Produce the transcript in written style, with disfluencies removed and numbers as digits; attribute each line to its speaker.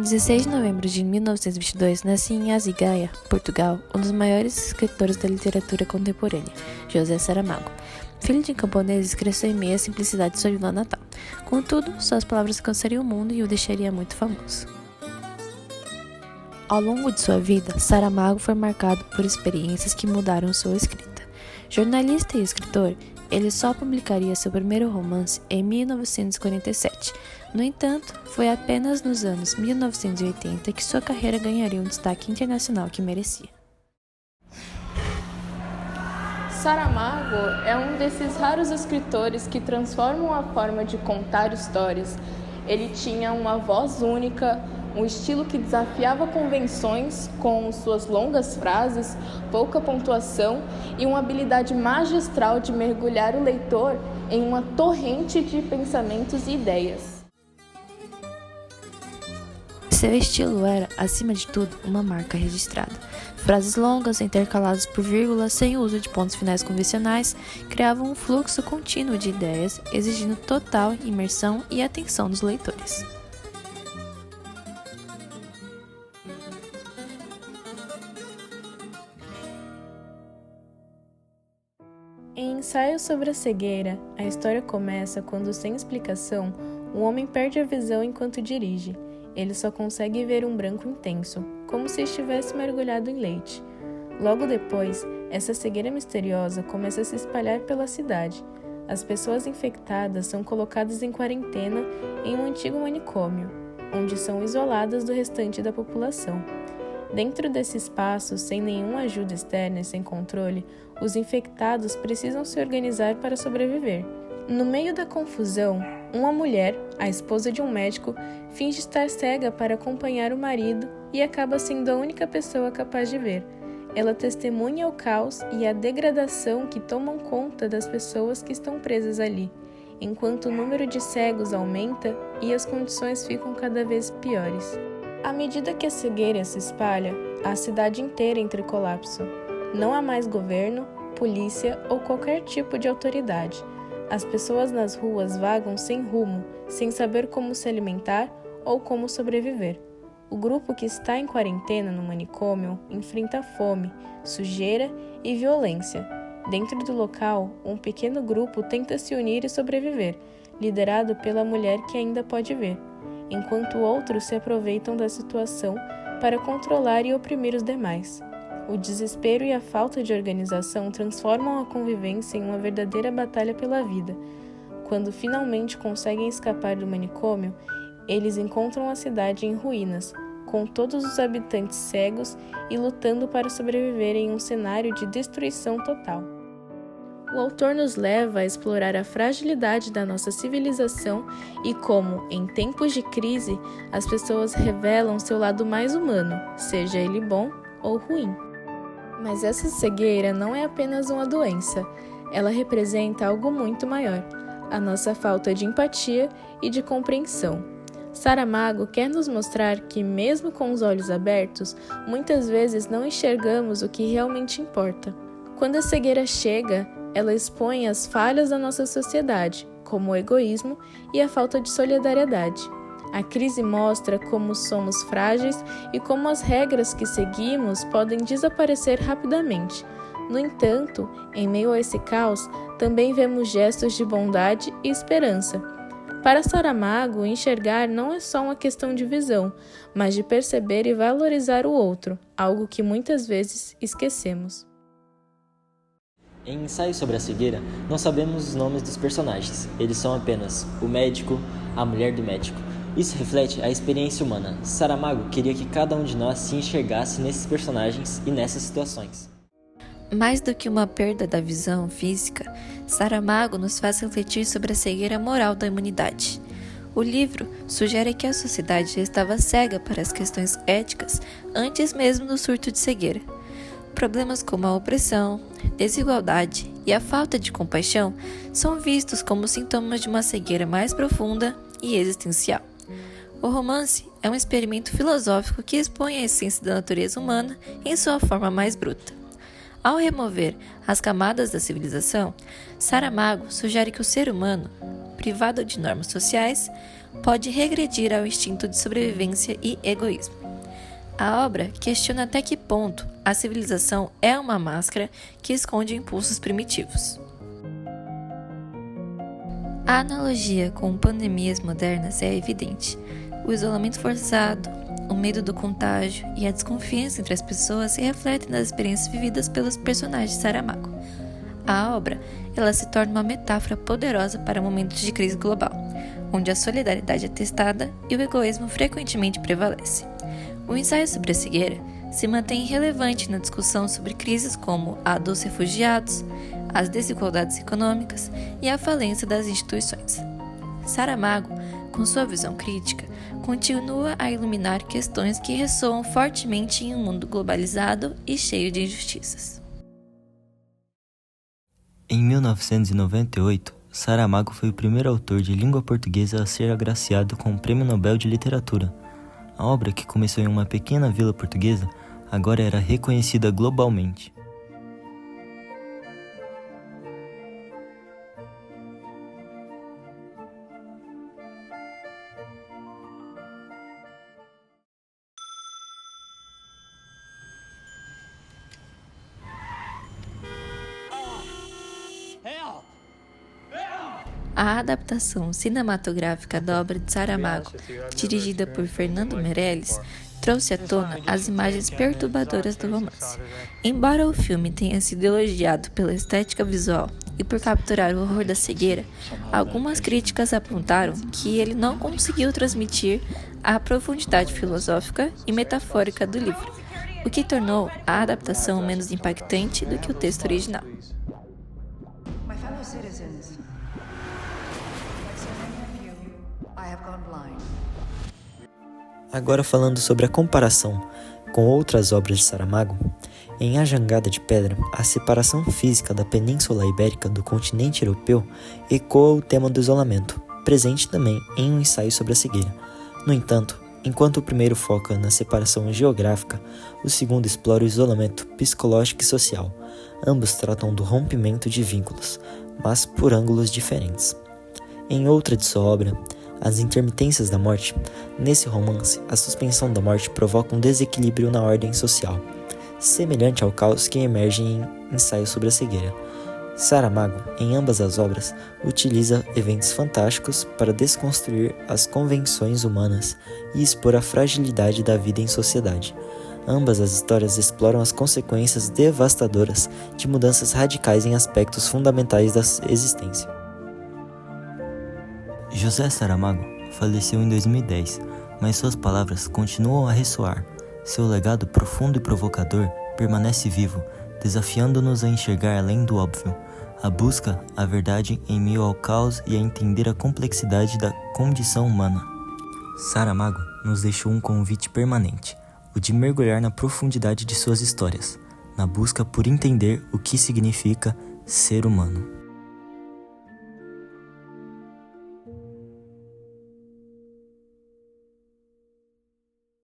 Speaker 1: 16 de novembro de 1922, nascia em Azigaia, Portugal, um dos maiores escritores da literatura contemporânea, José Saramago. Filho de camponeses, cresceu em meio à simplicidade de sua vila natal. Contudo, suas palavras alcançariam o mundo e o deixaria muito famoso. Ao longo de sua vida, Saramago foi marcado por experiências que mudaram sua escrita. Jornalista e escritor, ele só publicaria seu primeiro romance em 1947. No entanto, foi apenas nos anos 1980 que sua carreira ganharia um destaque internacional que merecia.
Speaker 2: Saramago é um desses raros escritores que transformam a forma de contar histórias. Ele tinha uma voz única, um estilo que desafiava convenções com suas longas frases, pouca pontuação e uma habilidade magistral de mergulhar o leitor em uma torrente de pensamentos e ideias.
Speaker 1: Seu estilo era, acima de tudo, uma marca registrada. Frases longas, intercaladas por vírgulas, sem uso de pontos finais convencionais, criavam um fluxo contínuo de ideias, exigindo total imersão e atenção dos leitores.
Speaker 2: Em Ensaio sobre a Cegueira, a história começa quando, sem explicação, um homem perde a visão enquanto dirige. Ele só consegue ver um branco intenso, como se estivesse mergulhado em leite. Logo depois, essa cegueira misteriosa começa a se espalhar pela cidade. As pessoas infectadas são colocadas em quarentena em um antigo manicômio, onde são isoladas do restante da população. Dentro desse espaço, sem nenhuma ajuda externa e sem controle, os infectados precisam se organizar para sobreviver. No meio da confusão, uma mulher, a esposa de um médico, finge estar cega para acompanhar o marido e acaba sendo a única pessoa capaz de ver. Ela testemunha o caos e a degradação que tomam conta das pessoas que estão presas ali, enquanto o número de cegos aumenta e as condições ficam cada vez piores. À medida que a cegueira se espalha, a cidade inteira entra em colapso. Não há mais governo, polícia ou qualquer tipo de autoridade. As pessoas nas ruas vagam sem rumo, sem saber como se alimentar ou como sobreviver. O grupo que está em quarentena no manicômio enfrenta fome, sujeira e violência. Dentro do local, um pequeno grupo tenta se unir e sobreviver, liderado pela mulher que ainda pode ver, enquanto outros se aproveitam da situação para controlar e oprimir os demais. O desespero e a falta de organização transformam a convivência em uma verdadeira batalha pela vida. Quando finalmente conseguem escapar do manicômio, eles encontram a cidade em ruínas, com todos os habitantes cegos e lutando para sobreviver em um cenário de destruição total. O autor nos leva a explorar a fragilidade da nossa civilização e como, em tempos de crise, as pessoas revelam seu lado mais humano, seja ele bom ou ruim. Mas essa cegueira não é apenas uma doença, ela representa algo muito maior, a nossa falta de empatia e de compreensão. Saramago quer nos mostrar que, mesmo com os olhos abertos, muitas vezes não enxergamos o que realmente importa. Quando a cegueira chega, ela expõe as falhas da nossa sociedade, como o egoísmo e a falta de solidariedade. A crise mostra como somos frágeis e como as regras que seguimos podem desaparecer rapidamente. No entanto, em meio a esse caos, também vemos gestos de bondade e esperança. Para Saramago, enxergar não é só uma questão de visão, mas de perceber e valorizar o outro, algo que muitas vezes esquecemos.
Speaker 3: Em Ensaio sobre a Cegueira, não sabemos os nomes dos personagens. Eles são apenas o médico, a mulher do médico. Isso reflete a experiência humana. Saramago queria que cada um de nós se enxergasse nesses personagens e nessas situações.
Speaker 1: Mais do que uma perda da visão física, Saramago nos faz refletir sobre a cegueira moral da humanidade. O livro sugere que a sociedade já estava cega para as questões éticas antes mesmo do surto de cegueira. Problemas como a opressão, desigualdade e a falta de compaixão são vistos como sintomas de uma cegueira mais profunda e existencial. O romance é um experimento filosófico que expõe a essência da natureza humana em sua forma mais bruta. Ao remover as camadas da civilização, Saramago sugere que o ser humano, privado de normas sociais, pode regredir ao instinto de sobrevivência e egoísmo. A obra questiona até que ponto a civilização é uma máscara que esconde impulsos primitivos. A analogia com pandemias modernas é evidente. O isolamento forçado, o medo do contágio e a desconfiança entre as pessoas se refletem nas experiências vividas pelos personagens de Saramago. A obra, ela se torna uma metáfora poderosa para momentos de crise global, onde a solidariedade é testada e o egoísmo frequentemente prevalece. O ensaio sobre a cegueira se mantém relevante na discussão sobre crises como a dos refugiados, as desigualdades econômicas e a falência das instituições. Saramago, com sua visão crítica, continua a iluminar questões que ressoam fortemente em um mundo globalizado e cheio de injustiças.
Speaker 4: Em 1998, Saramago foi o primeiro autor de língua portuguesa a ser agraciado com o Prêmio Nobel de Literatura. A obra, que começou em uma pequena vila portuguesa, agora era reconhecida globalmente.
Speaker 1: A adaptação cinematográfica da obra de Saramago, dirigida por Fernando Meirelles, trouxe à tona as imagens perturbadoras do romance. Embora o filme tenha sido elogiado pela estética visual e por capturar o horror da cegueira, algumas críticas apontaram que ele não conseguiu transmitir a profundidade filosófica e metafórica do livro, o que tornou a adaptação menos impactante do que o texto original.
Speaker 4: Agora, falando sobre a comparação com outras obras de Saramago, em A Jangada de Pedra, a separação física da Península Ibérica do continente europeu ecoa o tema do isolamento, presente também em um ensaio sobre a cegueira. No entanto, enquanto o primeiro foca na separação geográfica, o segundo explora o isolamento psicológico e social. Ambos tratam do rompimento de vínculos, mas por ângulos diferentes. Em outra de sua obra, As Intermitências da Morte, nesse romance, a suspensão da morte provoca um desequilíbrio na ordem social, semelhante ao caos que emerge em Ensaio sobre a Cegueira. Saramago, em ambas as obras, utiliza eventos fantásticos para desconstruir as convenções humanas e expor a fragilidade da vida em sociedade. Ambas as histórias exploram as consequências devastadoras de mudanças radicais em aspectos fundamentais da existência.
Speaker 5: José Saramago faleceu em 2010, mas suas palavras continuam a ressoar. Seu legado profundo e provocador permanece vivo, desafiando-nos a enxergar além do óbvio, a busca a verdade em meio ao caos e a entender a complexidade da condição humana. Saramago nos deixou um convite permanente, o de mergulhar na profundidade de suas histórias, na busca por entender o que significa ser humano.